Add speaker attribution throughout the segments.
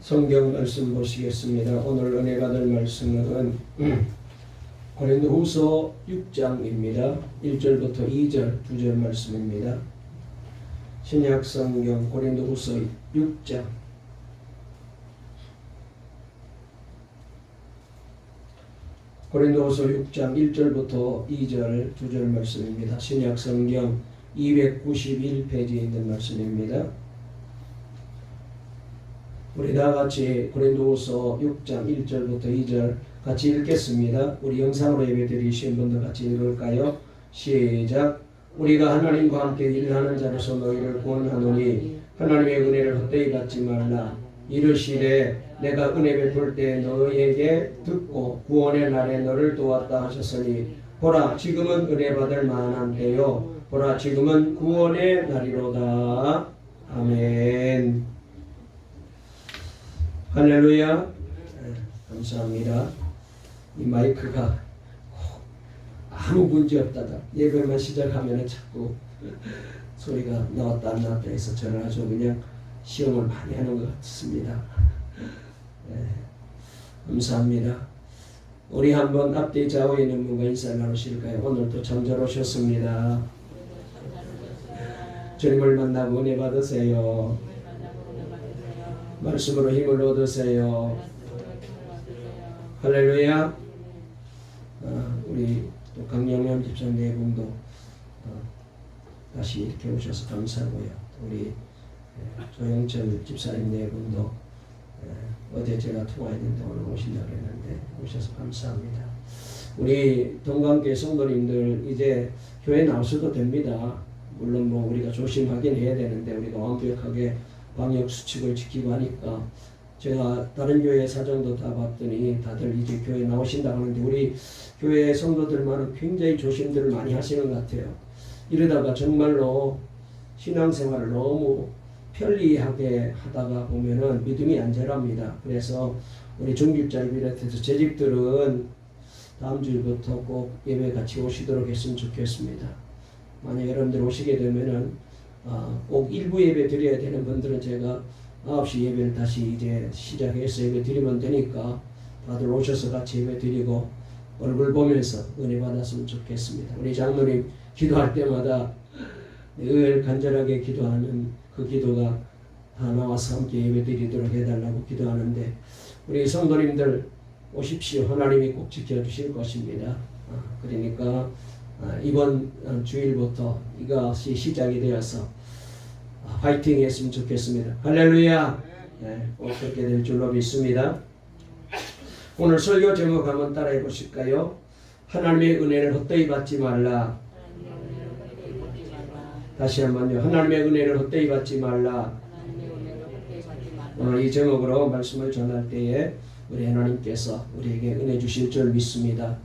Speaker 1: 성경 말씀 보시겠습니다. 오늘 은혜 받을 말씀은 고린도후서 6장입니다. 1절부터 2절, 2절 말씀입니다. 신약 성경 고린도후서 6장 고린도후서 6장 1절부터 2절, 2절 말씀입니다. 신약 성경 291페이지에 있는 말씀입니다. 우리 다 같이 고린도후서 6장 1절부터 2절 같이 읽겠습니다. 우리 영상으로 예배드리신 분들 같이 읽을까요? 시작. 우리가 하나님과 함께 일하는 자로서 너희를 구원하노니 하나님의 은혜를 헛되이 받지 말라. 이르시되 내가 은혜 베풀 때 너희에게 듣고 구원의 날에 너를 도왔다 하셨으니 보라 지금은 은혜 받을 만한 때요 보라 지금은 구원의 날이로다. 아멘. 할렐루야. 감사합니다. 이 마이크가 아무 문제 없다가 예배만 시작하면 자꾸 소리가 나왔다 안 나왔다 해서 저는 아주 그냥 시험을 많이 하는 것 같습니다. 감사합니다. 우리 한번 앞뒤 좌우에 있는 분과 인사를 나누실까요? 오늘도 참 잘 오셨습니다. 주님을 만나고 은혜 받으세요. 말씀으로 힘을 얻으세요. 할렐루야. 우리 또 강영현 집사님 네 분도 다시 이렇게 오셔서 감사하고요. 우리 조영철 집사님 네 분도 어제 제가 통화했는데 오늘 오신다고 했는데 오셔서 감사합니다. 우리 동관교회 성도님들 이제 교회 나오셔도 됩니다. 물론 뭐 우리가 조심하긴 해야 되는데 우리가 완벽하게 방역 수칙을 지키고 하니까 제가 다른 교회 사정도 다 봤더니 다들 이제 교회 나오신다고 하는데 우리 교회 성도들만은 굉장히 조심들을 많이 하시는 것 같아요. 이러다가 정말로 신앙생활을 너무 편리하게 하다가 보면은 믿음이 안 자랍니다. 그래서 우리 중직자를 비롯해서 재직들은 다음 주부터 꼭 예배 같이 오시도록 했으면 좋겠습니다. 만약 여러분들 오시게 되면은 꼭 일부 예배 드려야 되는 분들은 제가 9시 예배를 다시 이제 시작해서 예배 드리면 되니까 다들 오셔서 같이 예배 드리고 얼굴 보면서 은혜 받았으면 좋겠습니다. 우리 장로님 기도할 때마다 늘 간절하게 기도하는 그 기도가 다 나와서 함께 예배 드리도록 해달라고 기도하는데 우리 성도님들 오십시오. 하나님이 꼭 지켜주실 것입니다. 그러니까 이번 주일부터 이것이 시작이 되어서 파이팅 했으면 좋겠습니다. 할렐루야. 네, 꼭 그렇게 될 줄로 믿습니다. 오늘 설교 제목 한번 따라해 보실까요? 하나님의 은혜를 헛되이 받지 말라. 다시 한번요. 하나님의 은혜를 헛되이 받지 말라. 오늘 이 제목으로 말씀을 전할 때에 우리 하나님께서 우리에게 은혜 주실 줄 믿습니다.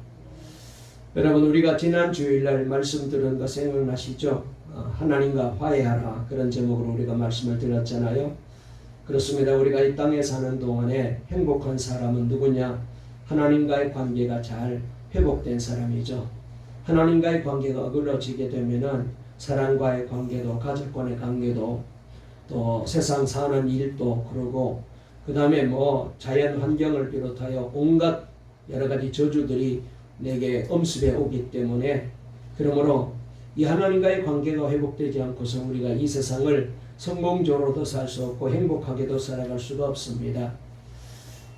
Speaker 1: 여러분 우리가 지난 주일날 말씀 들은 거 생각나시죠? 하나님과 화해하라 그런 제목으로 우리가 말씀을 드렸잖아요. 그렇습니다. 우리가 이 땅에 사는 동안에 행복한 사람은 누구냐? 하나님과의 관계가 잘 회복된 사람이죠. 하나님과의 관계가 어그러지게 되면은 사람과의 관계도 가족간의 관계도 또 세상 사는 일도 그러고 그 다음에 뭐 자연 환경을 비롯하여 온갖 여러 가지 저주들이 내게 엄습해 오기 때문에 그러므로 이 하나님과의 관계가 회복되지 않고서 우리가 이 세상을 성공적으로도 살 수 없고 행복하게도 살아갈 수가 없습니다.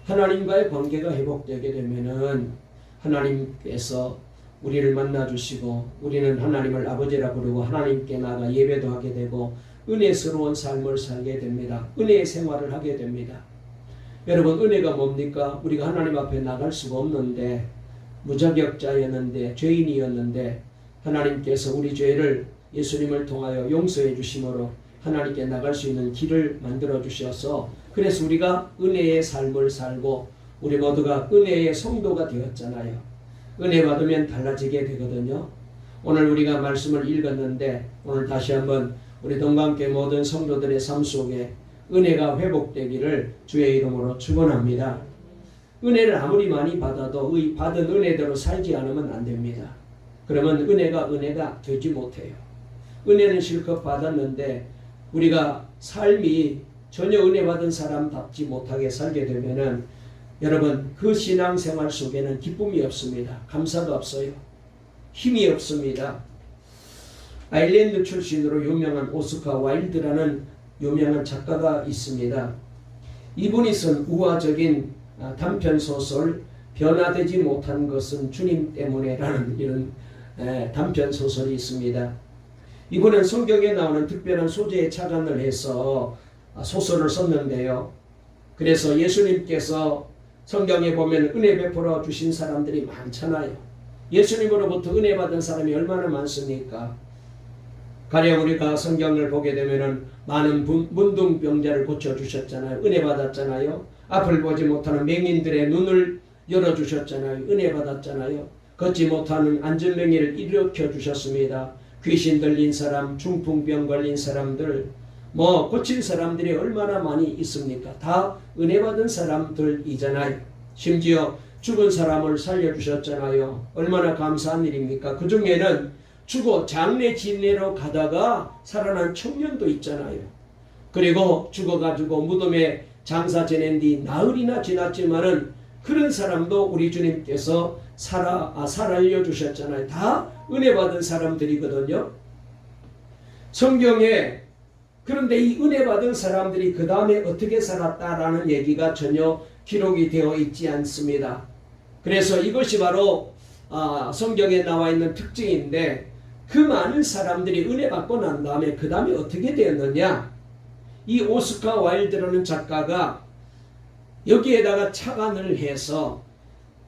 Speaker 1: 하나님과의 관계가 회복되게 되면은 하나님께서 우리를 만나주시고 우리는 하나님을 아버지라 부르고 하나님께 나가 예배도 하게 되고 은혜스러운 삶을 살게 됩니다. 은혜의 생활을 하게 됩니다. 여러분 은혜가 뭡니까? 우리가 하나님 앞에 나갈 수가 없는데 무자격자였는데 죄인이었는데 하나님께서 우리 죄를 예수님을 통하여 용서해 주심으로 하나님께 나갈 수 있는 길을 만들어 주셔서 그래서 우리가 은혜의 삶을 살고 우리 모두가 은혜의 성도가 되었잖아요. 은혜 받으면 달라지게 되거든요. 오늘 우리가 말씀을 읽었는데 오늘 다시 한번 우리 동감교회 모든 성도들의 삶 속에 은혜가 회복되기를 주의 이름으로 축원합니다. 은혜를 아무리 많이 받아도 이 받은 은혜대로 살지 않으면 안 됩니다. 그러면 은혜가 되지 못해요. 은혜는 실컷 받았는데 우리가 삶이 전혀 은혜 받은 사람답지 못하게 살게 되면은 여러분 그 신앙생활 속에는 기쁨이 없습니다. 감사도 없어요. 힘이 없습니다. 아일랜드 출신으로 유명한 오스카 와일드라는 유명한 작가가 있습니다. 이분이 쓴 우화적인 단편소설 변화되지 못한 것은 주님 때문에라는 이런 단편소설이 있습니다. 이분은 성경에 나오는 특별한 소재에 착안을 해서 소설을 썼는데요. 그래서 예수님께서 성경에 보면 은혜 베풀어 주신 사람들이 많잖아요. 예수님으로부터 은혜 받은 사람이 얼마나 많습니까? 가령 우리가 성경을 보게 되면 많은 문둥병자를 고쳐주셨잖아요. 은혜 받았잖아요. 앞을 보지 못하는 맹인들의 눈을 열어주셨잖아요. 은혜 받았잖아요. 걷지 못하는 안전병이를 일으켜 주셨습니다. 귀신 들린 사람, 중풍병 걸린 사람들, 고친 사람들이 얼마나 많이 있습니까? 다 은혜 받은 사람들이잖아요. 심지어 죽은 사람을 살려주셨잖아요. 얼마나 감사한 일입니까? 그 중에는 죽어 장례 진례로 가다가 살아난 청년도 있잖아요. 그리고 죽어가지고 무덤에 장사 지낸 뒤 나흘이나 지났지만은 그런 사람도 우리 주님께서 살아주셨잖아요. 다 은혜 받은 사람들이거든요. 성경에 그런데 이 은혜 받은 사람들이 그 다음에 어떻게 살았다라는 얘기가 전혀 기록이 되어 있지 않습니다. 그래서 이것이 바로 성경에 나와 있는 특징인데 그 많은 사람들이 은혜 받고 난 다음에 그 다음에 어떻게 되었느냐. 이 오스카 와일드라는 작가가 여기에다가 착안을 해서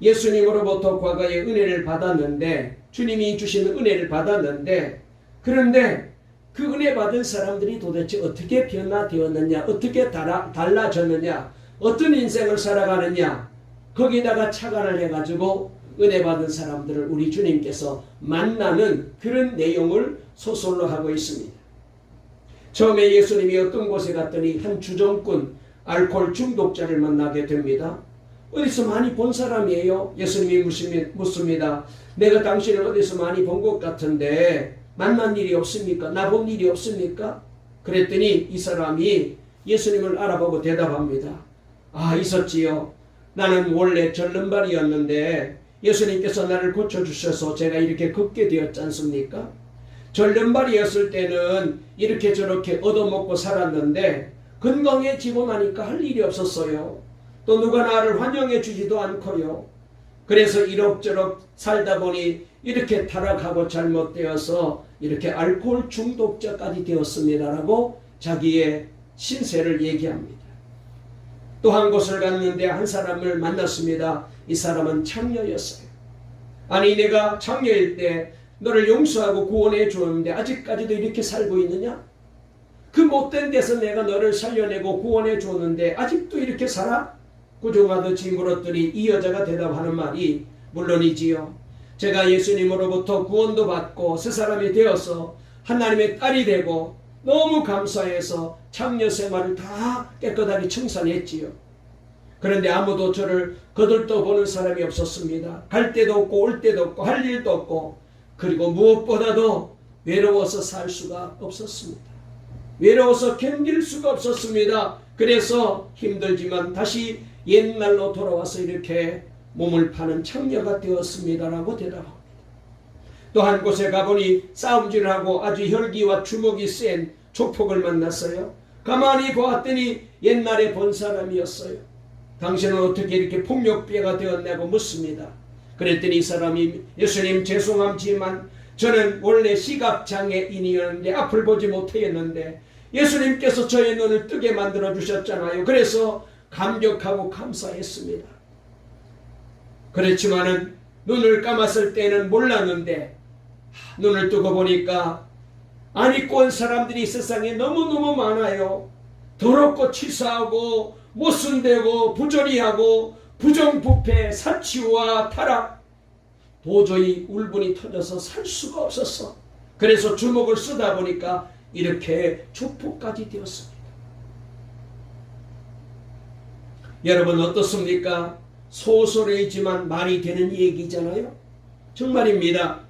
Speaker 1: 예수님으로부터 과거에 은혜를 받았는데 주님이 주시는 은혜를 받았는데 그런데 그 은혜 받은 사람들이 도대체 어떻게 변화되었느냐, 어떻게 달라졌느냐, 어떤 인생을 살아가느냐 거기다가 착안을 해가지고 은혜 받은 사람들을 우리 주님께서 만나는 그런 내용을 소설로 하고 있습니다. 처음에 예수님이 어떤 곳에 갔더니 한 주정꾼 알코올 중독자를 만나게 됩니다. 어디서 많이 본 사람이에요? 예수님이 묻습니다. 내가 당신을 어디서 많이 본 것 같은데 만난 일이 없습니까? 나 본 일이 없습니까? 그랬더니 이 사람이 예수님을 알아보고 대답합니다. 있었지요. 나는 원래 절름발이었는데 예수님께서 나를 고쳐주셔서 제가 이렇게 걷게 되었지 않습니까? 절름발이었을 때는 이렇게 저렇게 얻어먹고 살았는데 건강해지고 나니까 할 일이 없었어요. 또 누가 나를 환영해 주지도 않고요. 그래서 이럭저럭 살다 보니 이렇게 타락하고 잘못되어서 이렇게 알코올 중독자까지 되었습니다라고 자기의 신세를 얘기합니다. 또 한 곳을 갔는데 한 사람을 만났습니다. 이 사람은 창녀였어요. 아니 내가 창녀일 때 너를 용서하고 구원해 주었는데 아직까지도 이렇게 살고 있느냐? 그 못된 데서 내가 너를 살려내고 구원해 주었는데 아직도 이렇게 살아? 구중하듯이 물었더니 이 여자가 대답하는 말이 물론이지요. 제가 예수님으로부터 구원도 받고 새 사람이 되어서 하나님의 딸이 되고 너무 감사해서 창녀 생활을 다 깨끗하게 청산했지요. 그런데 아무도 저를 거들떠 보는 사람이 없었습니다. 갈 데도 없고 올 데도 없고 할 일도 없고 그리고 무엇보다도 외로워서 살 수가 없었습니다. 외로워서 견딜 수가 없었습니다. 그래서 힘들지만 다시 옛날로 돌아와서 이렇게 몸을 파는 창녀가 되었습니다라고 대답합니다. 또 한 곳에 가보니 싸움질하고 아주 혈기와 주먹이 센 조폭을 만났어요. 가만히 보았더니 옛날에 본 사람이었어요. 당신은 어떻게 이렇게 폭력배가 되었냐고 묻습니다. 그랬더니 이 사람이 예수님 죄송하지만 저는 원래 시각장애인이었는데 앞을 보지 못했는데 예수님께서 저의 눈을 뜨게 만들어 주셨잖아요. 그래서 감격하고 감사했습니다. 그렇지만은 눈을 감았을 때는 몰랐는데 눈을 뜨고 보니까 안 입고 온 사람들이 세상에 너무너무 많아요. 더럽고 치사하고 모순되고 부조리하고 부정부패, 사치와 타락, 도저히 울분이 터져서 살 수가 없었어. 그래서 주먹을 쓰다 보니까 이렇게 조폭까지 되었습니다. 여러분 어떻습니까? 소설이지만 말이 되는 얘기잖아요. 정말입니다.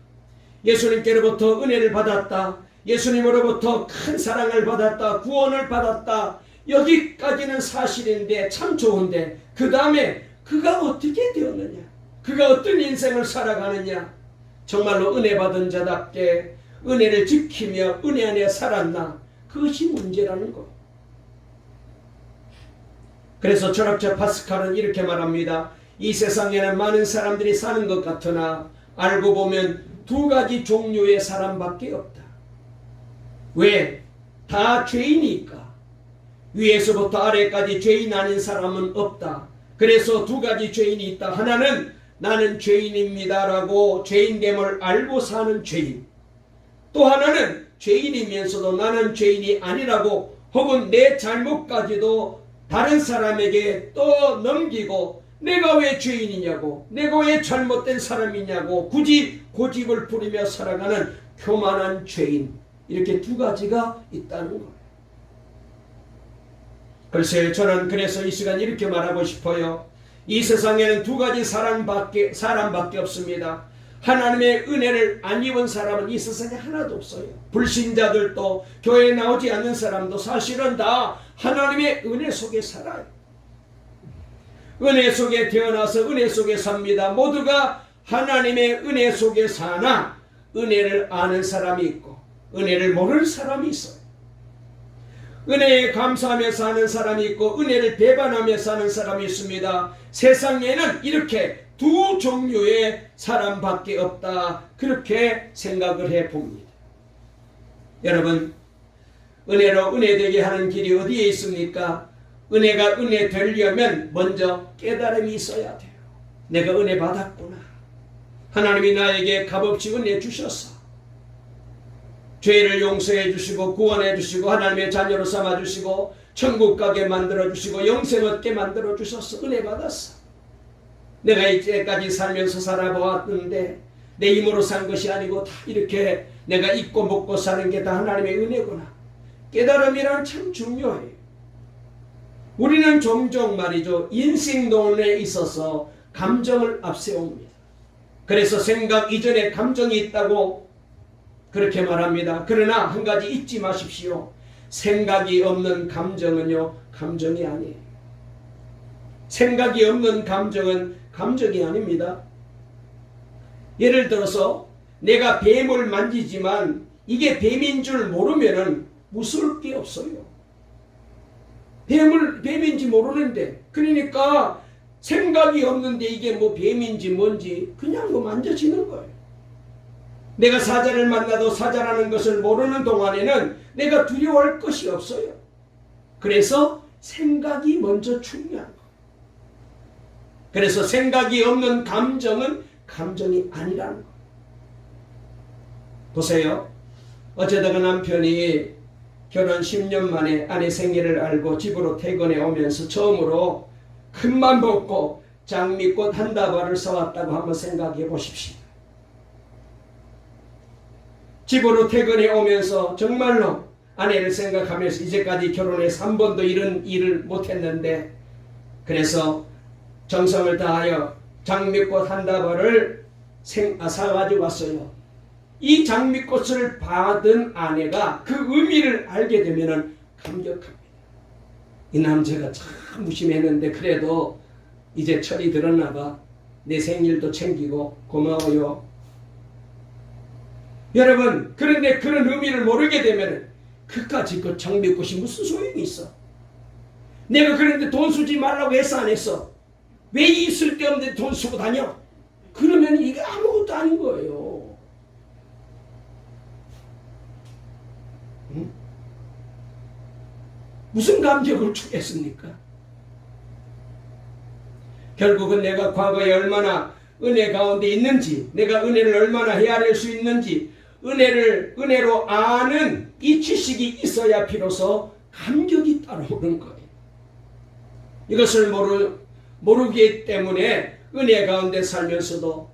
Speaker 1: 예수님께로부터 은혜를 받았다. 예수님으로부터 큰 사랑을 받았다. 구원을 받았다. 여기까지는 사실인데 참 좋은데 그 다음에 그가 어떻게 되었느냐, 그가 어떤 인생을 살아가느냐, 정말로 은혜 받은 자답게 은혜를 지키며 은혜 안에 살았나, 그것이 문제라는 것. 그래서 철학자 파스칼은 이렇게 말합니다. 이 세상에는 많은 사람들이 사는 것 같으나 알고 보면 두 가지 종류의 사람밖에 없다. 왜? 다 죄인이니까. 위에서부터 아래까지 죄인 아닌 사람은 없다. 그래서 두 가지 죄인이 있다. 하나는 나는 죄인입니다 라고 죄인됨을 알고 사는 죄인. 또 하나는 죄인이면서도 나는 죄인이 아니라고, 혹은 내 잘못까지도 다른 사람에게 또 넘기고 내가 왜 죄인이냐고, 내가 왜 잘못된 사람이냐고 굳이 고집을 부리며 살아가는 교만한 죄인. 이렇게 두 가지가 있다는 거예요. 글쎄요, 저는 그래서 이 시간 이렇게 말하고 싶어요. 이 세상에는 두 가지 사람밖에 없습니다. 하나님의 은혜를 안 입은 사람은 이 세상에 하나도 없어요. 불신자들도 교회에 나오지 않는 사람도 사실은 다 하나님의 은혜 속에 살아요. 은혜 속에 태어나서 은혜 속에 삽니다. 모두가 하나님의 은혜 속에 사나 은혜를 아는 사람이 있고 은혜를 모르는 사람이 있어요. 은혜에 감사하며 사는 사람이 있고 은혜를 배반하며 사는 사람이 있습니다. 세상에는 이렇게 두 종류의 사람밖에 없다, 그렇게 생각을 해봅니다. 여러분, 은혜로 은혜되게 하는 길이 어디에 있습니까? 은혜가 은혜 되려면 먼저 깨달음이 있어야 돼요. 내가 은혜 받았구나. 하나님이 나에게 값없이 은혜 주셨어. 죄를 용서해 주시고 구원해 주시고 하나님의 자녀로 삼아 주시고 천국 가게 만들어 주시고 영생 얻게 만들어 주셔서 은혜 받았어. 내가 이제까지 살면서 살아보았는데 내 힘으로 산 것이 아니고 다 이렇게 내가 입고 먹고 사는 게 다 하나님의 은혜구나. 깨달음이란 참 중요해요. 우리는 종종 말이죠, 인생론에 있어서 감정을 앞세웁니다. 그래서 생각 이전에 감정이 있다고 그렇게 말합니다. 그러나 한 가지 잊지 마십시오. 생각이 없는 감정은요, 감정이 아니에요. 생각이 없는 감정은 감정이 아닙니다. 예를 들어서 내가 뱀을 만지지만 이게 뱀인 줄 모르면은 무서울 게 없어요. 뱀인지 모르는데, 그러니까 생각이 없는데 이게 뭐 뱀인지 뭔지 그냥 뭐 만져지는 거예요. 내가 사자를 만나도 사자라는 것을 모르는 동안에는 내가 두려워할 것이 없어요. 그래서 생각이 먼저 중요한 거예요. 그래서 생각이 없는 감정은 감정이 아니라는 거예요. 보세요. 어쩌다가 남편이 결혼 10년 만에 아내 생일을 알고 집으로 퇴근해 오면서 처음으로 큰맘 먹고 장미꽃 한 다발을 사왔다고 한번 생각해 보십시오. 집으로 퇴근해 오면서 정말로 아내를 생각하면서 이제까지 결혼해서 한 번도 이런 일을 못했는데, 그래서 정성을 다하여 장미꽃 한 다발을 사가지고 왔어요. 이 장미꽃을 받은 아내가 그 의미를 알게 되면 감격합니다. 이 남자가 참 무심했는데 그래도 이제 철이 들었나 봐. 내 생일도 챙기고 고마워요. 여러분, 그런데 그런 의미를 모르게 되면 그까짓 그 장미꽃이 무슨 소용이 있어? 내가 그런데 돈 쓰지 말라고 했어 안 했어? 왜 이 쓸데없는 돈 쓰고 다녀? 그러면 이게 아무것도 아닌 거예요. 응? 무슨 감격을 주겠습니까? 결국은 내가 과거에 얼마나 은혜 가운데 있는지, 내가 은혜를 얼마나 헤아릴 수 있는지, 은혜로 아는 이 지식이 있어야 비로소 감격이 따라오는 거예요. 이것을 모르기 때문에 은혜 가운데 살면서도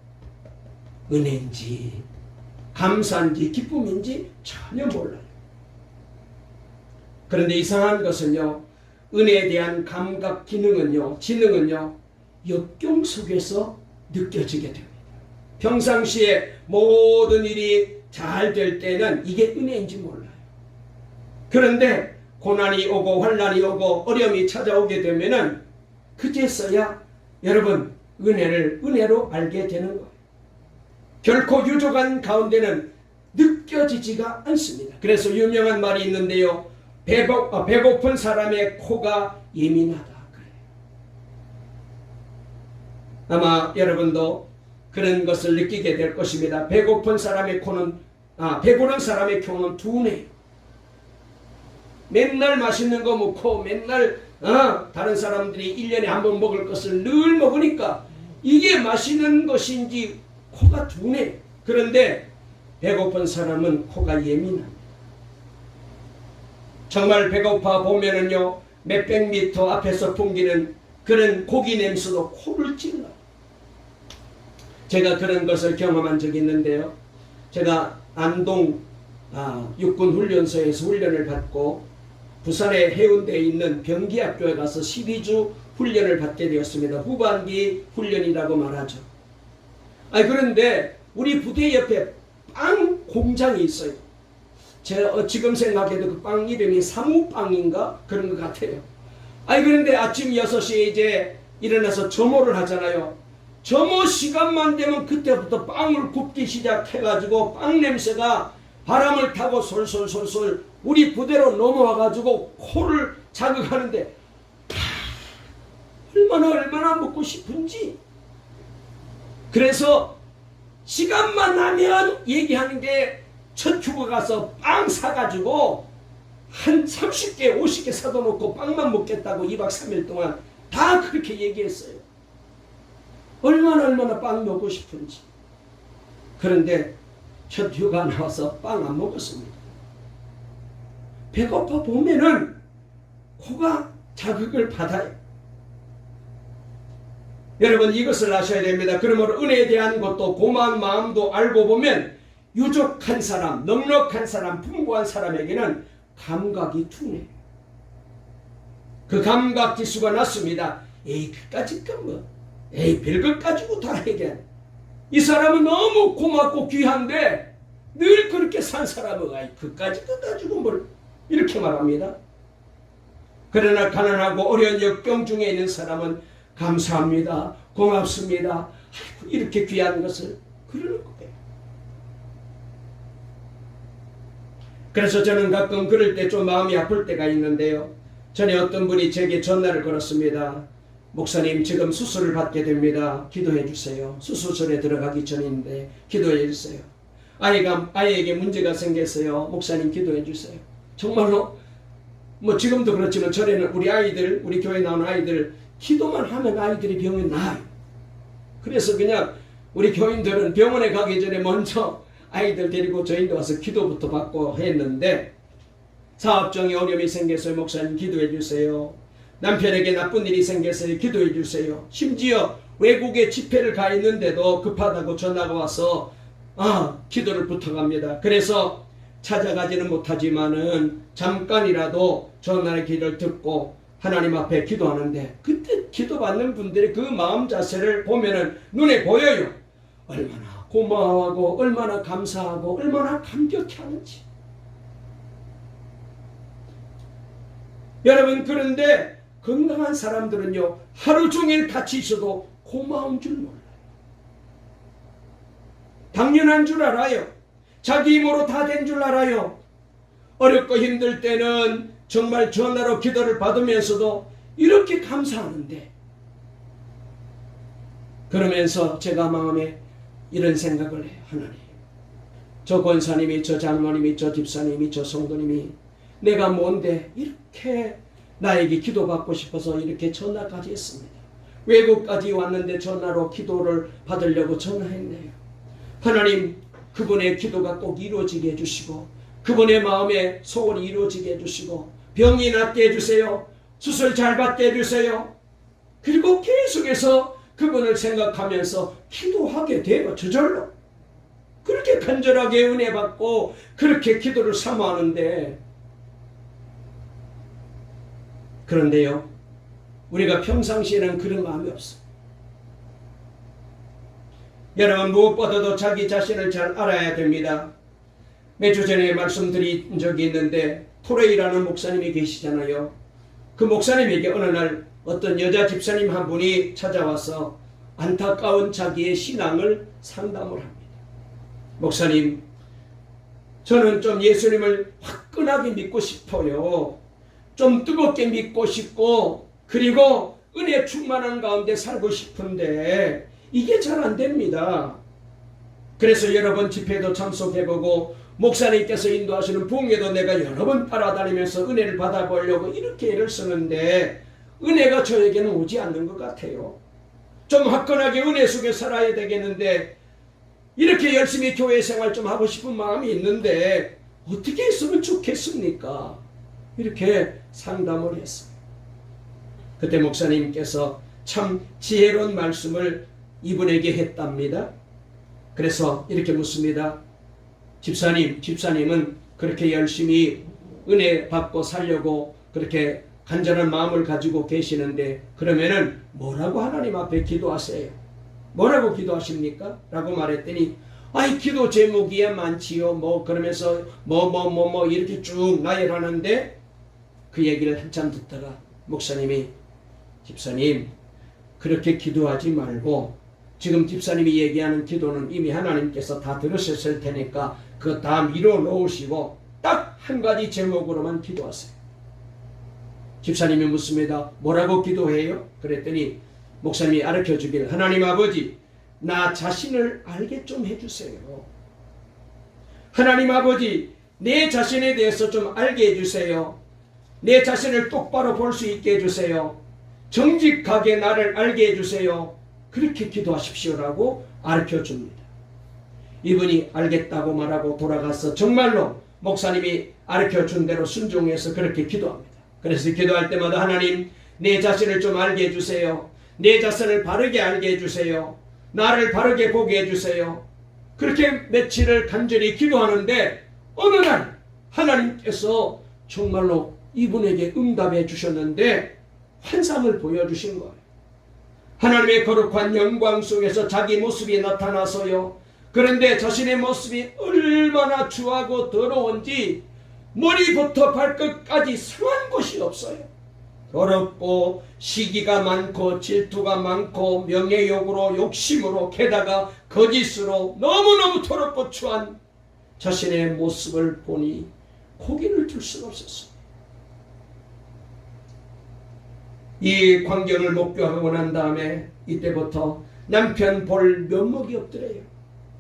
Speaker 1: 은혜인지 감사인지 기쁨인지 전혀 몰라요. 그런데 이상한 것은요, 은혜에 대한 감각 지능은요 역경 속에서 느껴지게 됩니다. 평상시에 모든 일이 잘 될 때는 이게 은혜인지 몰라요. 그런데 고난이 오고 환난이 오고 어려움이 찾아오게 되면은 그제서야 여러분 은혜로 알게 되는 거예요. 결코 유족한 가운데는 느껴지지가 않습니다. 그래서 유명한 말이 있는데요. 배고픈 사람의 코가 예민하다. 그래요. 아마 여러분도 그런 것을 느끼게 될 것입니다. 배고픈 사람의 코는 배부른 사람의 코는 둔해요. 맨날 맛있는 거 먹고 맨날 다른 사람들이 1년에 한 번 먹을 것을 늘 먹으니까 이게 맛있는 것인지 코가 둔해. 그런데 배고픈 사람은 코가 예민합니다. 정말 배고파 보면은요, 몇백 미터 앞에서 풍기는 그런 고기 냄새도 코를 찔러. 제가 그런 것을 경험한 적이 있는데요. 제가 안동 육군 훈련소에서 훈련을 받고 부산의 해운대에 있는 병기학교에 가서 12주 훈련을 받게 되었습니다. 후반기 훈련이라고 말하죠. 그런데 우리 부대 옆에 빵 공장이 있어요. 제가 지금 생각해도 그 빵 이름이 사무빵인가 그런 것 같아요. 그런데 아침 6시에 이제 일어나서 점호를 하잖아요. 점호 시간만 되면 그때부터 빵을 굽기 시작해가지고 빵 냄새가 바람을 타고 솔솔솔솔 우리 부대로 넘어와가지고 코를 자극하는데 얼마나 먹고 싶은지. 그래서 시간만 나면 얘기하는 게 첫 휴가 가서 빵 사가지고 한 30개 50개 사다 놓고 빵만 먹겠다고 2박 3일 동안 다 그렇게 얘기했어요. 얼마나 빵 먹고 싶은지. 그런데 첫 휴가 나와서 빵 안 먹었습니다. 배고파 보면은 코가 자극을 받아요. 여러분 이것을 아셔야 됩니다. 그러므로 은혜에 대한 것도 고마운 마음도 알고 보면 유족한 사람, 넉넉한 사람, 풍부한 사람에게는 감각이 둔해요. 그 감각 지수가 낮습니다. 그까짓 건 뭐, 별것 가지고 다 해결. 이 사람은 너무 고맙고 귀한데 늘 그렇게 산 사람은 그까짓 거 가지고 뭘 이렇게 말합니다. 그러나 가난하고 어려운 역경 중에 있는 사람은 감사합니다, 고맙습니다, 이렇게 귀한 것을 그러는 거예요. 그래서 저는 가끔 그럴 때 좀 마음이 아플 때가 있는데요. 전에 어떤 분이 제게 전화를 걸었습니다. 목사님, 지금 수술을 받게 됩니다. 기도해 주세요. 수술실에 들어가기 전인데 기도해 주세요. 아이에게 문제가 생겼어요. 목사님 기도해 주세요. 정말로 지금도 그렇지만 전에는 우리 교회 나오는 아이들 기도만 하면 아이들이 병이 나아요. 그래서 그냥 우리 교인들은 병원에 가기 전에 먼저 아이들 데리고 저희도 와서 기도부터 받고 했는데, 사업적인 어려움이 생겼어요. 목사님 기도해 주세요. 남편에게 나쁜 일이 생겼어요. 기도해 주세요. 심지어 외국에 집회를 가 있는데도 급하다고 전화가 와서 기도를 부탁합니다. 그래서 찾아가지는 못하지만은 잠깐이라도 전화의 기도를 듣고 하나님 앞에 기도하는데, 그때 기도받는 분들의 그 마음 자세를 보면은 눈에 보여요. 얼마나 고마워하고 얼마나 감사하고 얼마나 감격해하는지. 여러분, 그런데 건강한 사람들은요, 하루 종일 같이 있어도 고마운 줄 몰라요. 당연한 줄 알아요. 자기 힘으로 다 된 줄 알아요. 어렵고 힘들 때는 정말 전화로 기도를 받으면서도 이렇게 감사하는데, 그러면서 제가 마음에 이런 생각을 해요. 하나님, 저 권사님이, 저 장로님이, 저 집사님이, 저 성도님이 내가 뭔데 이렇게 나에게 기도받고 싶어서 이렇게 전화까지 했습니다. 외국까지 왔는데 전화로 기도를 받으려고 전화했네요. 하나님, 그분의 기도가 꼭 이루어지게 해주시고 그분의 마음의 소원이 이루어지게 해주시고 병이 낫게 해주세요. 수술 잘 받게 해주세요. 그리고 계속해서 그분을 생각하면서 기도하게 돼요. 저절로. 그렇게 간절하게 은혜 받고 그렇게 기도를 사모하는데, 그런데요, 우리가 평상시에는 그런 마음이 없어요. 여러분, 무엇보다도 자기 자신을 잘 알아야 됩니다. 몇 주 전에 말씀드린 적이 있는데 토레이라는 목사님이 계시잖아요. 그 목사님에게 어느 날 어떤 여자 집사님 한 분이 찾아와서 안타까운 자기의 신앙을 상담을 합니다. 목사님, 저는 좀 예수님을 화끈하게 믿고 싶어요. 좀 뜨겁게 믿고 싶고 그리고 은혜 충만한 가운데 살고 싶은데 이게 잘 안 됩니다. 그래서 여러 번 집회도 참석해보고 목사님께서 인도하시는 부흥회도 내가 여러 번 따라다니면서 은혜를 받아보려고 이렇게 애를 쓰는데 은혜가 저에게는 오지 않는 것 같아요. 좀 화끈하게 은혜 속에 살아야 되겠는데 이렇게 열심히 교회 생활 좀 하고 싶은 마음이 있는데 어떻게 했으면 좋겠습니까? 이렇게 상담을 했어요. 그때 목사님께서 참 지혜로운 말씀을 이분에게 했답니다. 그래서 이렇게 묻습니다. 집사님은 그렇게 열심히 은혜 받고 살려고 그렇게 간절한 마음을 가지고 계시는데 그러면은 뭐라고 하나님 앞에 기도하세요? 뭐라고 기도하십니까? 라고 말했더니 아이 기도 제목이야 많지요. 뭐 그러면서 뭐 이렇게 쭉 나열하는데 그 얘기를 한참 듣다가 목사님이 집사님 그렇게 기도하지 말고 지금 집사님이 얘기하는 기도는 이미 하나님께서 다 들으셨을 테니까 그거 다 밀어 놓으시고 딱 한 가지 제목으로만 기도하세요. 집사님이 묻습니다. 뭐라고 기도해요? 그랬더니 목사님이 가르쳐 주길 하나님 아버지 나 자신을 알게 좀 해주세요. 하나님 아버지 내 자신에 대해서 좀 알게 해주세요. 내 자신을 똑바로 볼 수 있게 해주세요. 정직하게 나를 알게 해주세요. 그렇게 기도하십시오라고 가르쳐 줍니다. 이분이 알겠다고 말하고 돌아가서 정말로 목사님이 가르쳐 준 대로 순종해서 그렇게 기도합니다. 그래서 기도할 때마다 하나님 내 자신을 좀 알게 해주세요. 내 자신을 바르게 알게 해주세요. 나를 바르게 보게 해주세요. 그렇게 며칠을 간절히 기도하는데 어느 날 하나님께서 정말로 이분에게 응답해 주셨는데 환상을 보여주신 거예요. 하나님의 거룩한 영광 속에서 자기 모습이 나타나서요. 그런데 자신의 모습이 얼마나 추하고 더러운지 머리부터 발끝까지 상한 곳이 없어요. 더럽고 시기가 많고 질투가 많고 명예욕으로 욕심으로 게다가 거짓으로 너무너무 더럽고 추한 자신의 모습을 보니 고개를 들 수가 없었어요. 이 광경을 목격하고 난 다음에 이때부터 남편 볼 면목이 없더래요.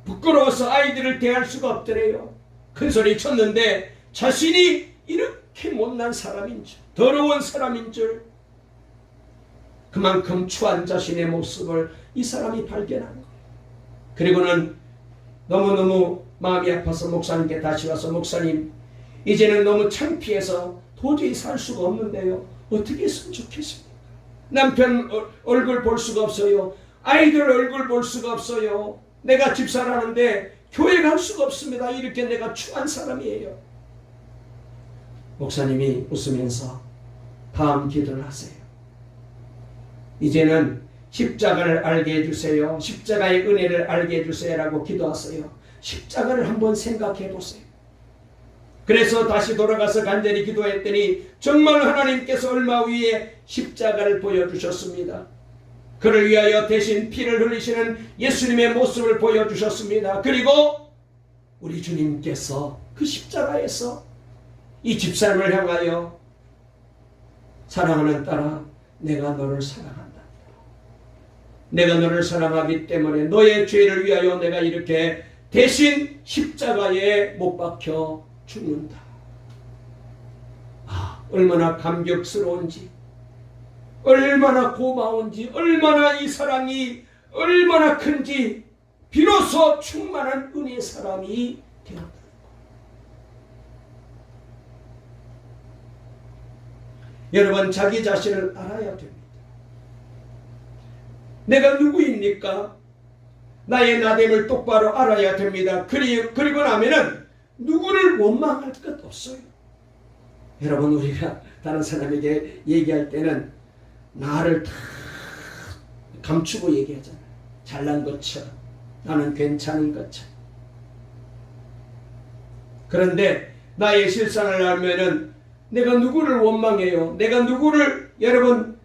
Speaker 1: 부끄러워서 아이들을 대할 수가 없더래요. 큰소리 쳤는데 자신이 이렇게 못난 사람인 줄, 더러운 사람인 줄, 그만큼 추한 자신의 모습을 이 사람이 발견한 거예요. 그리고는 너무너무 마음이 아파서 목사님께 다시 와서 목사님 이제는 너무 창피해서 도저히 살 수가 없는데요. 어떻게 했으면 좋겠습니까? 남편 얼굴 볼 수가 없어요. 아이들 얼굴 볼 수가 없어요. 내가 집사라는데 교회 갈 수가 없습니다. 이렇게 내가 추한 사람이에요. 목사님이 웃으면서 다음 기도를 하세요. 이제는 십자가를 알게 해주세요. 십자가의 은혜를 알게 해주세요 라고 기도하세요. 십자가를 한번 생각해 보세요. 그래서 다시 돌아가서 간절히 기도했더니 정말 하나님께서 얼마 위에 십자가를 보여주셨습니다. 그를 위하여 대신 피를 흘리시는 예수님의 모습을 보여주셨습니다. 그리고 우리 주님께서 그 십자가에서 이 집사람을 향하여 사랑하는 딸아 내가 너를 사랑한다. 내가 너를 사랑하기 때문에 너의 죄를 위하여 내가 이렇게 대신 십자가에 못 박혀 죽는다. 아, 얼마나 감격스러운지, 얼마나 고마운지, 얼마나 이 사랑이 얼마나 큰지 비로소 충만한 은혜의 사람이 되었다. 여러분 자기 자신을 알아야 됩니다. 내가 누구입니까? 나의 나됨을 똑바로 알아야 됩니다. 그리고 나면은 누구를 원망할 것 없어요. 여러분 우리가 다른 사람에게 얘기할 때는 나를 다 감추고 얘기하잖아요. 잘난 것처럼 나는 괜찮은 것처럼. 그런데 나의 실상을 알면은 내가 누구를 원망해요? 내가 누구를 여러분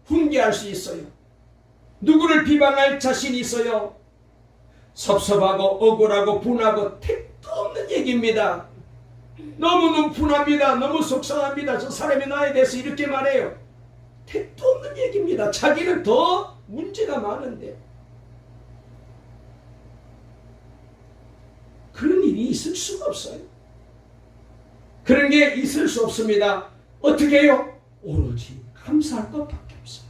Speaker 1: 훈계할 수 있어요? 누구를 비방할 자신이 있어요? 섭섭하고 억울하고 분하고 택도 없는 얘기입니다. 너무너무 분합니다. 너무 속상합니다. 저 사람이 나에 대해서 이렇게 말해요. 택도 없는 얘기입니다. 자기는 더 문제가 많은데 그런 일이 있을 수가 없어요. 그런 게 있을 수 없습니다. 어떻게 해요? 오로지 감사할 것밖에 없어요.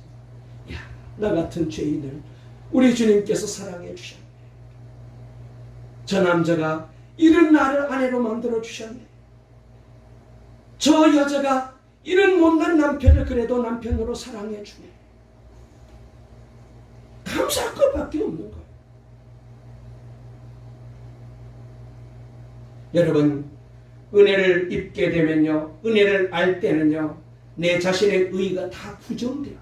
Speaker 1: 야, 나 같은 죄인을 우리 주님께서 사랑해 주셨네. 저 남자가 이런 나를 아내로 만들어 주셨네. 저 여자가 이런 못난 남편을 그래도 남편으로 사랑해 주네. 감사할 것밖에 없는 거예요. 여러분, 은혜를 입게 되면요, 은혜를 알 때는요, 내 자신의 의가 다 부정돼요.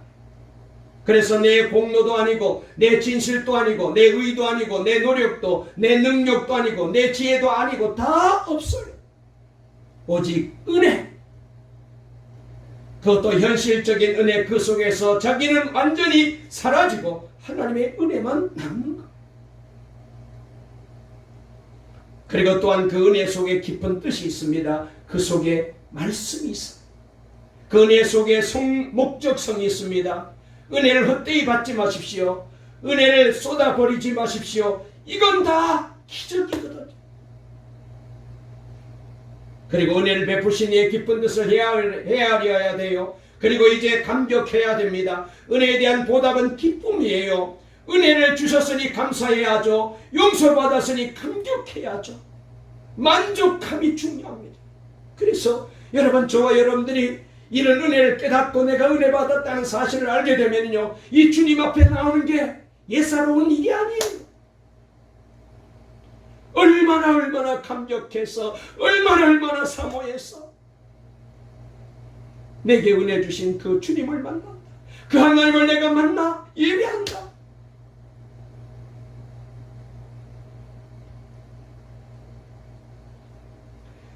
Speaker 1: 그래서 내 공로도 아니고 내 진실도 아니고 내 의도 아니고 내 노력도 내 능력도 아니고 내 지혜도 아니고 다 없어요. 오직 은혜, 그것도 현실적인 은혜, 그 속에서 자기는 완전히 사라지고 하나님의 은혜만 남는 것. 그리고 또한 그 은혜 속에 깊은 뜻이 있습니다. 그 속에 말씀이 있어요. 그 은혜 속에 목적성이 있습니다. 은혜를 헛되이 받지 마십시오. 은혜를 쏟아버리지 마십시오. 이건 다 기적이거든요. 그리고 은혜를 베푸신 이의 기쁜 뜻을 헤아려야 돼요. 그리고 이제 감격해야 됩니다. 은혜에 대한 보답은 기쁨이에요. 은혜를 주셨으니 감사해야죠. 용서받았으니 감격해야죠. 만족함이 중요합니다. 그래서 여러분, 저와 여러분들이 이런 은혜를 깨닫고 내가 은혜 받았다는 사실을 알게 되면요, 이 주님 앞에 나오는 게 예사로운 일이 아니에요. 얼마나 감격해서, 얼마나 사모해서 내게 은혜 주신 그 주님을 만난다. 그 하나님을 내가 만나 예배한다.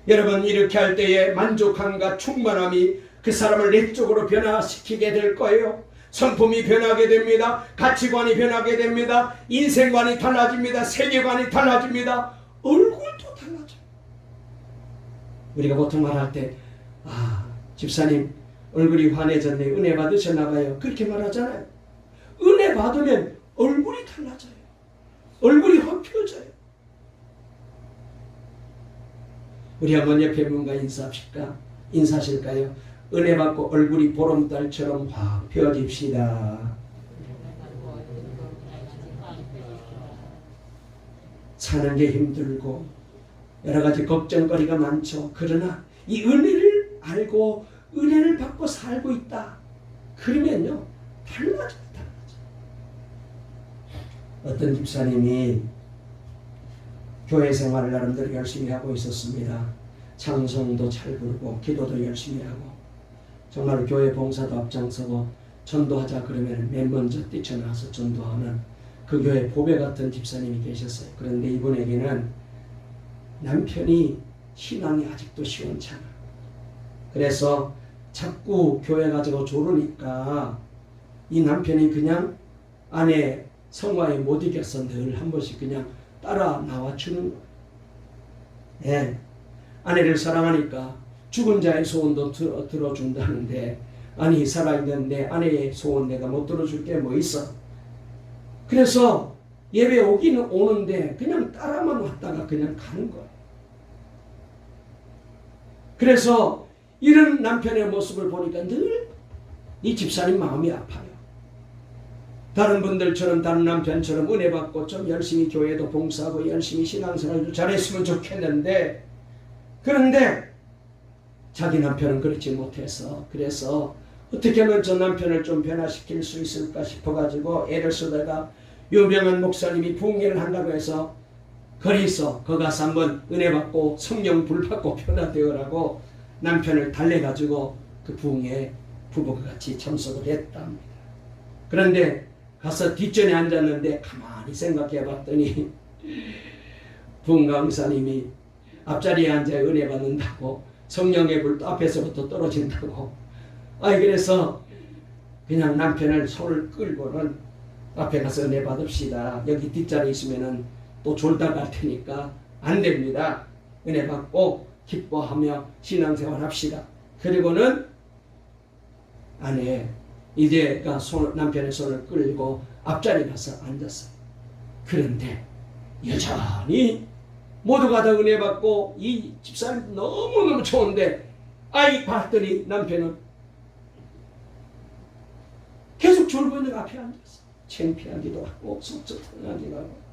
Speaker 1: 여러분, 이렇게 할 때에 만족함과 충만함이 그 사람을 내적으로 변화시키게 될 거예요. 성품이 변하게 됩니다. 가치관이 변하게 됩니다. 인생관이 달라집니다. 세계관이 달라집니다. 얼굴도 달라져요. 우리가 보통 말할 때, 집사님 얼굴이 환해졌네, 은혜 받으셨나 봐요, 그렇게 말하잖아요. 은혜 받으면 얼굴이 달라져요. 얼굴이 확 펴져요. 우리 한번 옆에 분과 인사하실까요? 은혜 받고 얼굴이 보름달처럼 확 펴집시다. 사는 게 힘들고 여러 가지 걱정거리가 많죠. 그러나 이 은혜를 알고 은혜를 받고 살고 있다. 그러면요, 달라져요. 어떤 집사님이 교회 생활을 나름대로 열심히 하고 있었습니다. 찬송도 잘 부르고 기도도 열심히 하고 정말 교회 봉사도 앞장서고 전도하자 그러면 맨 먼저 뛰쳐나와서 전도하는 그 교회 보배 같은 집사님이 계셨어요. 그런데 이분에게는 남편이 신앙이 아직도 시원찮아. 그래서 자꾸 교회 가지고 조르니까 이 남편이 그냥 아내 성화에 못 이겨서 늘 한 번씩 그냥 따라 나와주는 거예요. 네. 아내를 사랑하니까 죽은 자의 소원도 들어준다는데, 아니 살아있는 내 아내의 소원 내가 못 들어줄 게 뭐 있어. 그래서 예배 오기는 오는데 그냥 따라만 왔다가 그냥 가는 거예요. 그래서 이런 남편의 모습을 보니까 늘 이 집사님 마음이 아파요. 다른 분들처럼, 다른 남편처럼 은혜 받고 좀 열심히 교회도 봉사하고 열심히 신앙생활도 잘했으면 좋겠는데, 그런데 자기 남편은 그렇지 못해서, 그래서 어떻게 하면 저 남편을 좀 변화시킬 수 있을까 싶어가지고 애를 쓰다가 유명한 목사님이 부흥회를 한다고 해서 거기서 거 가서 한번 은혜 받고 성령 불 받고 변화되어라고 남편을 달래가지고 그 부흥회에 부부가 같이 참석을 했답니다. 그런데 가서 뒷전에 앉았는데 가만히 생각해 봤더니 부흥 강사님이 앞자리에 앉아 은혜 받는다고 성령의 불도 앞에서부터 떨어진다고. 그래서 그냥 남편을 손을 끌고는 앞에 가서 은혜 받읍시다. 여기 뒷자리 있으면은 또 졸다 갈 테니까 안 됩니다. 은혜 받고 기뻐하며 신앙생활 합시다. 그리고는 아내 이제가 남편의 손을 끌고 앞자리 가서 앉았어요. 그런데 여전히 모두가 다 은혜 받고 이 집사님 너무너무 좋은데 봤더니 남편은 계속 졸고 있는 앞에 앉았어. 창피하기도 하고 섭섭하기도 하고.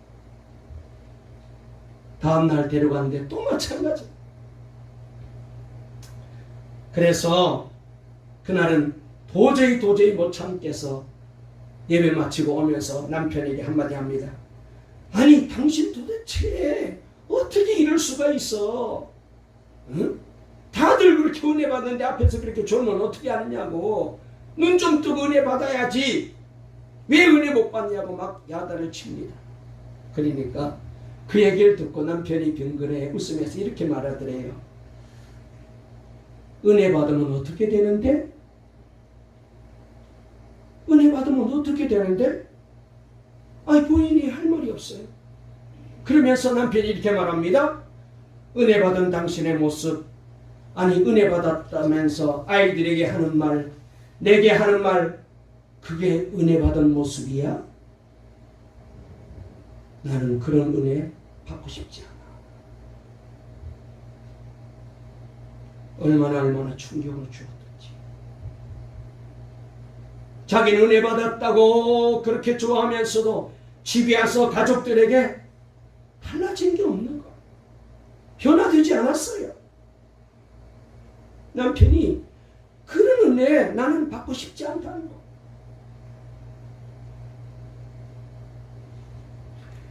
Speaker 1: 다음날 데려갔는데 또 마찬가지. 그래서 그날은 도저히 못 참겠어 예배 마치고 오면서 남편에게 한마디 합니다. 아니 당신 도대체 어떻게 이럴 수가 있어? 응? 다들 그렇게 은혜 받는데 앞에서 그렇게 졸면 어떻게 하느냐고. 눈 좀 뜨고 은혜 받아야지. 왜 은혜 못 받냐고 막 야단을 칩니다. 그러니까 그 얘기를 듣고 남편이 병그레 웃으면서 이렇게 말하더래요. 은혜 받으면 어떻게 되는데? 은혜 받으면 어떻게 되는데? 부인이 할 말이 없어요. 그러면서 남편이 이렇게 말합니다. 은혜 받은 당신의 모습, 은혜 받았다면서 아이들에게 하는 말, 내게 하는 말, 그게 은혜 받은 모습이야? 나는 그런 은혜 받고 싶지 않아. 얼마나 충격을 주었던지. 자기는 은혜 받았다고 그렇게 좋아하면서도 집에 와서 가족들에게 달라진 게 없는 거야. 변화되지 않았어요. 남편이 그런 은혜 나는 받고 싶지 않다는 거.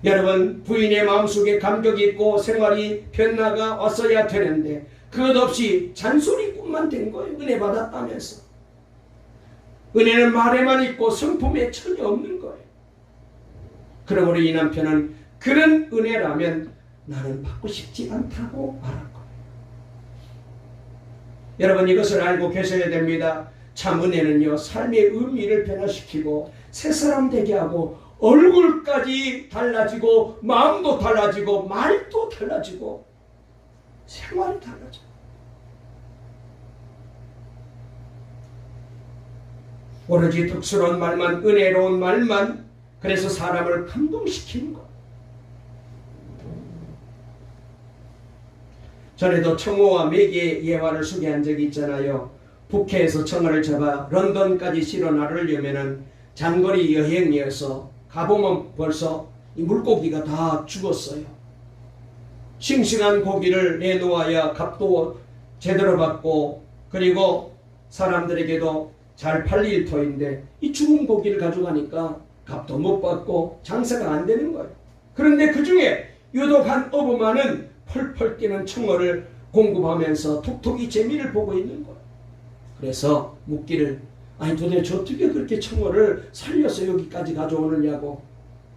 Speaker 1: 여러분, 부인의 마음속에 감격이 있고 생활이 변화가 왔어야 되는데 그것 없이 잔소리꾼만 된 거예요. 은혜 받았다면서. 은혜는 말에만 있고 성품에 전혀 없는 거예요. 그러므로 이 남편은 그런 은혜라면 나는 받고 싶지 않다고 말한 거예요. 여러분, 이것을 알고 계셔야 됩니다. 참 은혜는요, 삶의 의미를 변화시키고 새 사람 되게 하고 얼굴까지 달라지고 마음도 달라지고 말도 달라지고 생활이 달라져. 오로지 덕스러운 말만, 은혜로운 말만, 그래서 사람을 감동시키는 것. 전에도 청어와 메기의 예화를 소개한 적이 있잖아요. 북해에서 청어를 잡아 런던까지 실어 나르려면은 장거리 여행이어서 가보면 벌써 이 물고기가 다 죽었어요. 싱싱한 고기를 내놓아야 값도 제대로 받고 그리고 사람들에게도 잘 팔릴 터인데 이 죽은 고기를 가져가니까 값도 못 받고 장사가 안 되는 거예요. 그런데 그 중에 유독 한 어부만은 펄펄 뛰는 청어를 공급하면서 톡톡이 재미를 보고 있는 거예요. 그래서 묻기를 도대체 어떻게 그렇게 청어를 살려서 여기까지 가져오느냐고.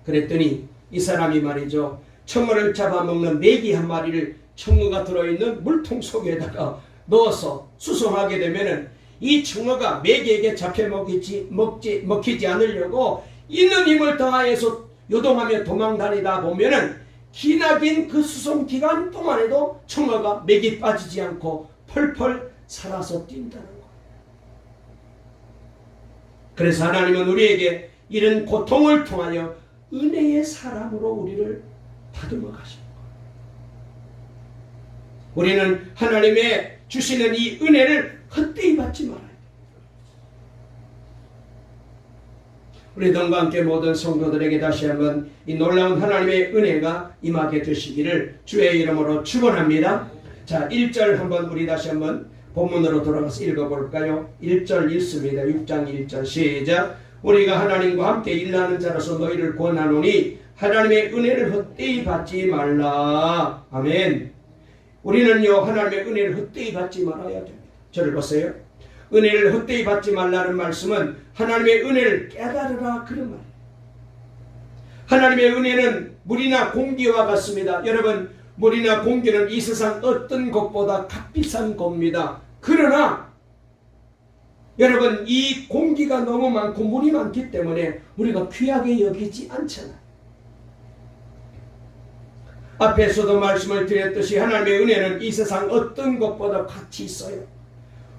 Speaker 1: 그랬더니 이 사람이 말이죠. 청어를 잡아먹는 메기 한 마리를 청어가 들어있는 물통 속에다가 넣어서 수송하게 되면은 이 청어가 메기에게 잡혀 먹히지 않으려고 있는 힘을 다해서 요동하며 도망다니다 보면은 기나긴 그 수송 기간 동안에도 청어가 맥이 빠지지 않고 펄펄 살아서 뛴다는 거예요. 그래서 하나님은 우리에게 이런 고통을 통하여 은혜의 사람으로 우리를 다듬어 가시는 거예요. 우리는 하나님의 주시는 이 은혜를 헛되이 받지 말아야 돼요. 우리 등과 함께 모든 성도들에게 다시 한번 이 놀라운 하나님의 은혜가 임하게 되시기를 주의 이름으로 축원합니다. 자, 1절 한번 우리 다시 한번 본문으로 돌아가서 읽어볼까요? 1절 읽습니다. 6장 1절 시작. 우리가 하나님과 함께 일하는 자로서 너희를 권하노니 하나님의 은혜를 헛되이 받지 말라. 아멘. 우리는요, 하나님의 은혜를 헛되이 받지 말아야 됩니다. 저를 보세요. 은혜를 헛되이 받지 말라는 말씀은 하나님의 은혜를 깨달으라 그런 말이에요. 하나님의 은혜는 물이나 공기와 같습니다. 여러분, 물이나 공기는 이 세상 어떤 것보다 값비싼 겁니다. 그러나 여러분, 이 공기가 너무 많고 물이 많기 때문에 우리가 귀하게 여기지 않잖아요. 앞에서도 말씀을 드렸듯이 하나님의 은혜는 이 세상 어떤 것보다 가치 있어요.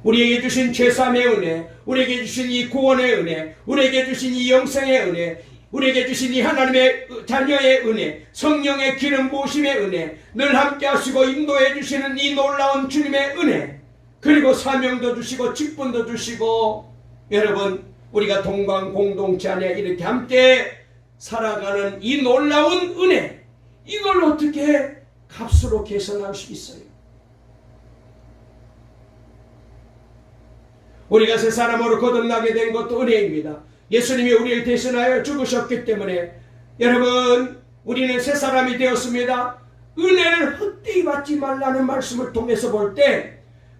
Speaker 1: 우리에게 주신 죄사함의 은혜, 우리에게 주신 이 구원의 은혜, 우리에게 주신 이 영생의 은혜, 우리에게 주신 이 하나님의 자녀의 은혜, 성령의 기름 부으심의 은혜, 늘 함께 하시고 인도해 주시는 이 놀라운 주님의 은혜, 그리고 사명도 주시고 직분도 주시고, 여러분, 우리가 동방 공동체 안에 이렇게 함께 살아가는 이 놀라운 은혜, 이걸 어떻게 값으로 계산할 수 있어요? 우리가 새 사람으로 거듭나게 된 것도 은혜입니다. 예수님이 우리를 대신하여 죽으셨기 때문에 여러분, 우리는 새 사람이 되었습니다. 은혜를 헛되이 받지 말라는 말씀을 통해서 볼 때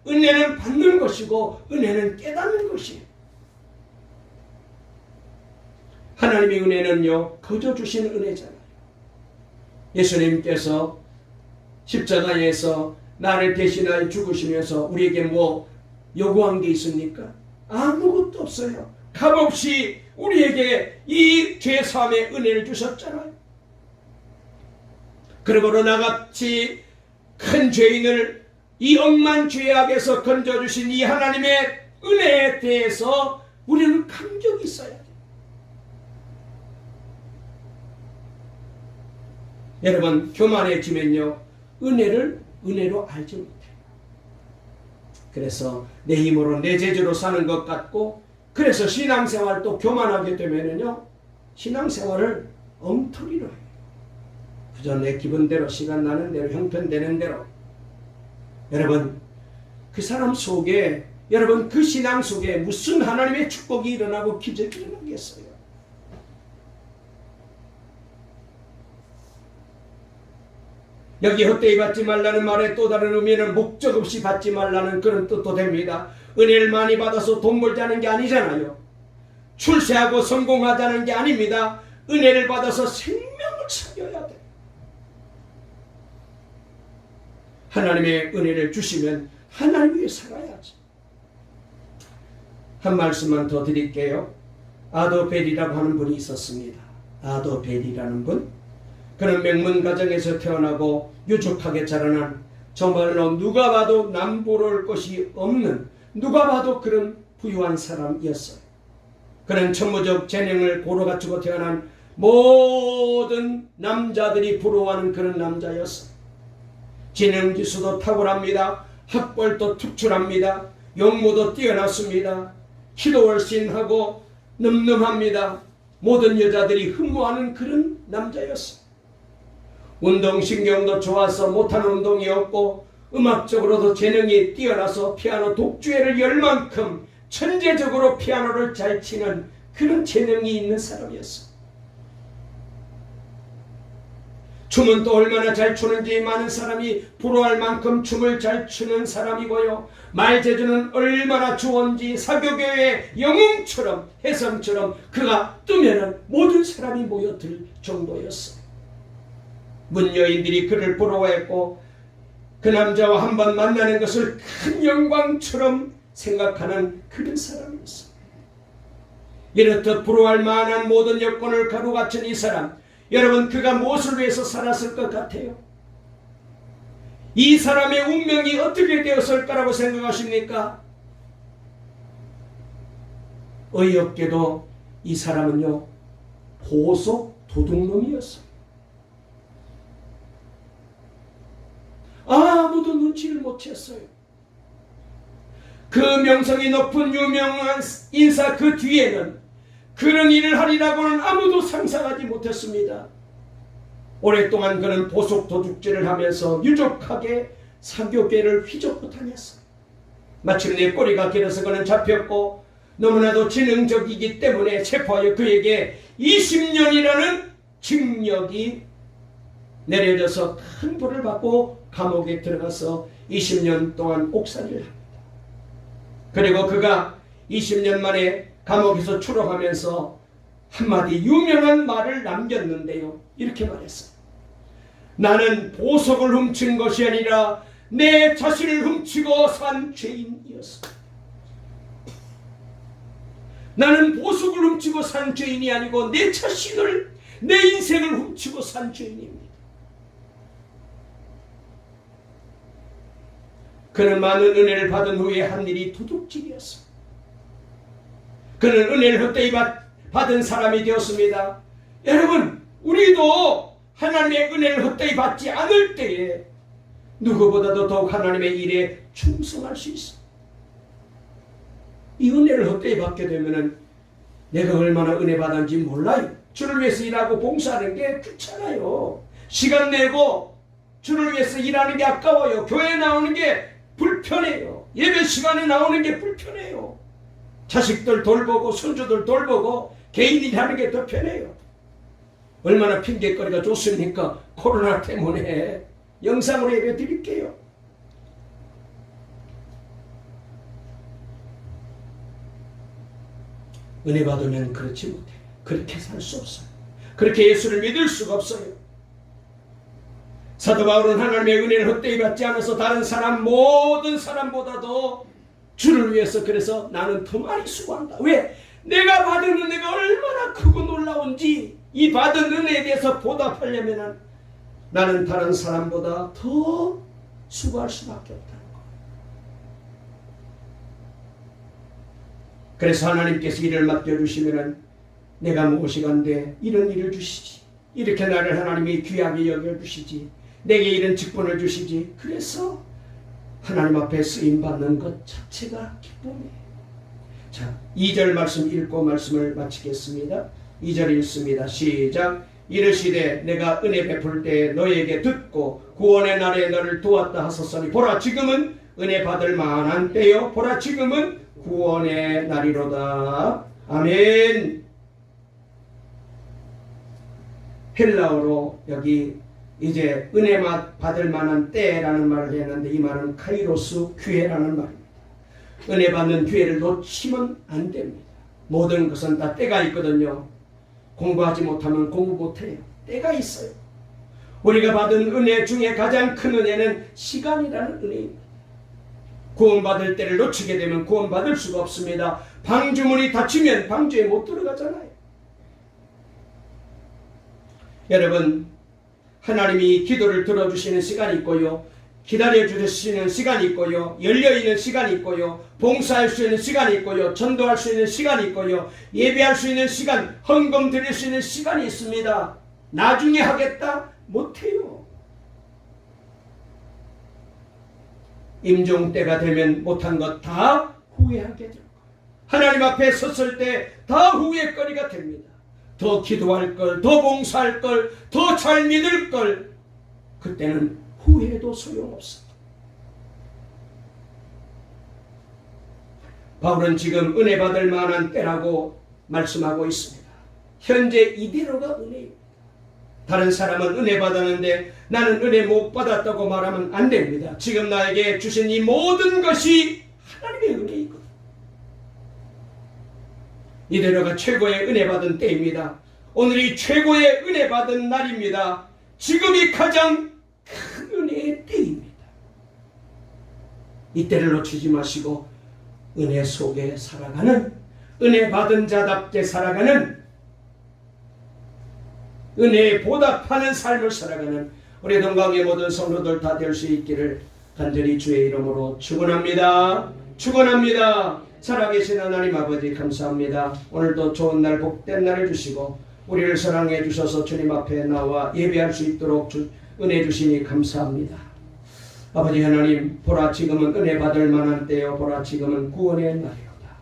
Speaker 1: 은혜는 받는 것이고 은혜는 깨닫는 것이에요. 하나님의 은혜는요, 거저 주시는 은혜잖아요. 예수님께서 십자가에서 나를 대신하여 죽으시면서 우리에게 뭐 요구한 게 있습니까? 아무것도 없어요. 값없이 우리에게 이 죄사함의 은혜를 주셨잖아요. 그러므로 나같이 큰 죄인을 이 억만 죄악에서 건져주신 이 하나님의 은혜에 대해서 우리는 감격이 있어야 돼요. 여러분, 교만해지면요, 은혜를 은혜로 알지 못해요. 그래서 내 힘으로 내 재주로 사는 것 같고, 그래서 신앙생활도 교만하게 되면은요, 신앙생활을 엉터리로 해요. 그저 내 기분대로, 시간 나는 대로, 형편되는 대로. 여러분, 그 사람 속에, 여러분, 그 신앙 속에 무슨 하나님의 축복이 일어나고 기적이 일어나겠어요? 여기 헛되이 받지 말라는 말의 또 다른 의미는 목적 없이 받지 말라는 그런 뜻도 됩니다. 은혜를 많이 받아서 돈 벌자는 게 아니잖아요. 출세하고 성공하자는 게 아닙니다. 은혜를 받아서 생명을 살려야 돼요. 하나님의 은혜를 주시면 하나님 위해 살아야지. 한 말씀만 더 드릴게요. 아도벨이라고 하는 분이 있었습니다. 아도벨이라는 분. 그는 명문 가정에서 태어나고 유족하게 자라난, 정말로 누가 봐도 남부러울 것이 없는, 누가 봐도 그런 부유한 사람이었어요. 그는 천무적 재능을 고루 갖추고 태어난 모든 남자들이 부러워하는 그런 남자였어요. 지능지수도 탁월합니다. 학벌도 특출합니다. 용모도 뛰어났습니다. 키도 월씬하고 늠름합니다. 모든 여자들이 흠모하는 그런 남자였어요. 운동신경도 좋아서 못하는 운동이 없고, 음악적으로도 재능이 뛰어나서 피아노 독주회를 열 만큼 천재적으로 피아노를 잘 치는 그런 재능이 있는 사람이었어요. 춤은 또 얼마나 잘 추는지 많은 사람이 부러워할 만큼 춤을 잘 추는 사람이고요. 말재주는 얼마나 좋은지 사교계의 영웅처럼, 혜성처럼 그가 뜨면은 모든 사람이 모여들 정도였어요. 문여인들이 그를 부러워했고, 그 남자와 한번 만나는 것을 큰 영광처럼 생각하는 그런 사람이었어요. 이렇듯 부러워할 만한 모든 여건을 가로갖춘 이 사람, 여러분, 그가 무엇을 위해서 살았을 것 같아요? 이 사람의 운명이 어떻게 되었을 거라고 생각하십니까? 어이없게도 이 사람은요, 보석 도둑놈이었어요. 아무도 눈치를 못 챘어요. 그 명성이 높은 유명한 인사 그 뒤에는 그런 일을 하리라고는 아무도 상상하지 못했습니다. 오랫동안 그는 보석 도둑질을 하면서 유족하게 사교계를 휘젓고 다녔어요. 마침내 꼬리가 길어서 그는 잡혔고, 너무나도 지능적이기 때문에 체포하여 그에게 20년이라는 징역이 내려져서 큰 벌을 받고 감옥에 들어가서 20년 동안 옥살이를 합니다. 그리고 그가 20년 만에 감옥에서 출원하면서 한마디 유명한 말을 남겼는데요. 이렇게 말했어요. 나는 보석을 훔친 것이 아니라 내 자신을 훔치고 산 죄인이었어. 나는 보석을 훔치고 산 죄인이 아니고 내 자신을, 내 인생을 훔치고 산 죄인입니다. 그는 많은 은혜를 받은 후에 한 일이 도둑질이었어. 그는 은혜를 헛되이 받은 사람이 되었습니다. 여러분, 우리도 하나님의 은혜를 헛되이 받지 않을 때에 누구보다도 더욱 하나님의 일에 충성할 수 있어. 이 은혜를 헛되이 받게 되면은 내가 얼마나 은혜 받았는지 몰라요. 주를 위해서 일하고 봉사하는 게 귀찮아요. 시간 내고 주를 위해서 일하는 게 아까워요. 교회 나오는 게 불편해요. 예배 시간에 나오는 게 불편해요. 자식들 돌보고 손주들 돌보고 개인 일하는 게 더 편해요. 얼마나 핑계거리가 좋습니까? 코로나 때문에. 영상으로 예배 드릴게요. 은혜 받으면 그렇지 못해. 그렇게 살 수 없어요. 그렇게 예수를 믿을 수가 없어요. 사도 바울은 하나님의 은혜를 헛되이 받지 않아서 다른 사람, 모든 사람보다도 주를 위해서 그래서 나는 더 많이 수고한다. 왜? 내가 받은 은혜가 얼마나 크고 놀라운지 이 받은 은혜에 대해서 보답하려면 나는 다른 사람보다 더 수고할 수밖에 없다는 거예요. 그래서 하나님께서 일을 맡겨주시면 내가 무엇이간데 이런 일을 주시지. 이렇게 나를 하나님이 귀하게 여겨주시지. 내게 이런 직분을 주시지. 그래서 하나님 앞에 쓰임받는 것 자체가 기쁨이에요. 자, 2절 말씀 읽고 말씀을 마치겠습니다. 2절 읽습니다. 시작. 이르시되 내가 은혜 베풀 때 너에게 듣고 구원의 날에 너를 도왔다 하셨으니 보라 지금은 은혜 받을 만한 때요. 보라 지금은 구원의 날이로다. 아멘. 헬라어로 여기 이제 은혜 받을 만한 때라는 말을 했는데 이 말은 카이로스 기회라는 말입니다. 은혜 받는 기회를 놓치면 안 됩니다. 모든 것은 다 때가 있거든요. 공부하지 못하면 공부 못해요. 때가 있어요. 우리가 받은 은혜 중에 가장 큰 은혜는 시간이라는 은혜입니다. 구원받을 때를 놓치게 되면 구원받을 수가 없습니다. 방주문이 닫히면 방주에 못 들어가잖아요. 여러분, 하나님이 기도를 들어주시는 시간이 있고요. 기다려주시는 시간이 있고요. 열려있는 시간이 있고요. 봉사할 수 있는 시간이 있고요. 전도할 수 있는 시간이 있고요. 예배할 수 있는 시간, 헌금 드릴 수 있는 시간이 있습니다. 나중에 하겠다? 못해요. 임종 때가 되면 못한 것 다 후회하게 될 거예요. 하나님 앞에 섰을 때 다 후회거리가 됩니다. 더 기도할 걸, 더 봉사할 걸, 더 잘 믿을 걸. 그때는 후회도 소용없습니다. 바울은 지금 은혜 받을 만한 때라고 말씀하고 있습니다. 현재 이대로가 은혜입니다. 다른 사람은 은혜 받았는데 나는 은혜 못 받았다고 말하면 안 됩니다. 지금 나에게 주신 이 모든 것이 하나님의 은혜이거든요. 이대로가 최고의 은혜 받은 때입니다. 오늘이 최고의 은혜 받은 날입니다. 지금이 가장 큰 은혜의 때입니다. 이 때를 놓치지 마시고 은혜 속에 살아가는, 은혜 받은 자답게 살아가는, 은혜에 보답하는 삶을 살아가는 우리 동강의 모든 성도들 다 될 수 있기를 간절히 주의 이름으로 축원합니다. 축원합니다. 살아계신 하나님 아버지 감사합니다. 오늘도 좋은 날, 복된 날을 주시고 우리를 사랑해 주셔서 주님 앞에 나와 예배할 수 있도록 은혜 주시니 감사합니다. 아버지 하나님, 보라 지금은 은혜 받을 만한 때요. 보라 지금은 구원의 날이로다.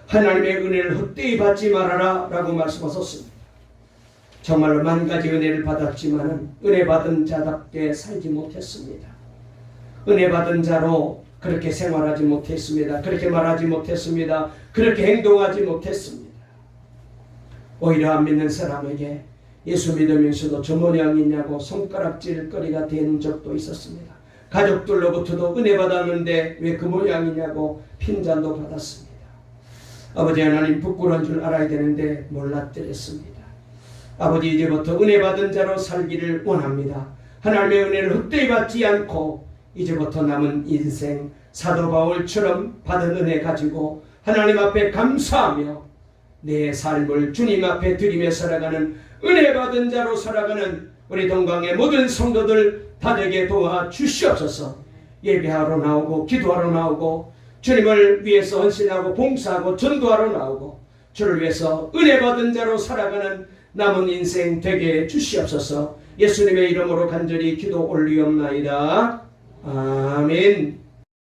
Speaker 1: 하나님의 은혜를 헛되이 받지 말아라 라고 말씀하셨습니다. 정말로 만 가지 은혜를 받았지만 은혜 받은 자답게 살지 못했습니다. 은혜 받은 자로 그렇게 생활하지 못했습니다. 그렇게 말하지 못했습니다. 그렇게 행동하지 못했습니다. 오히려 안 믿는 사람에게 예수 믿으면서도 저 모양이 있냐고 손가락질거리가 된 적도 있었습니다. 가족들로부터도 은혜 받았는데 왜 그 모양이냐고 핀잔도 받았습니다. 아버지 하나님, 부끄러운 줄 알아야 되는데 몰랐더랬습니다. 아버지, 이제부터 은혜 받은 자로 살기를 원합니다. 하나님의 은혜를 헛되이 받지 않고 이제부터 남은 인생 사도 바울처럼 받은 은혜 가지고 하나님 앞에 감사하며 내 삶을 주님 앞에 드리며 살아가는 은혜 받은 자로 살아가는 우리 동강의 모든 성도들 다 되게 도와주시옵소서. 예배하러 나오고 기도하러 나오고 주님을 위해서 헌신하고 봉사하고 전도하러 나오고 주를 위해서 은혜 받은 자로 살아가는 남은 인생 되게 주시옵소서. 예수님의 이름으로 간절히 기도 올리옵나이다. 아멘.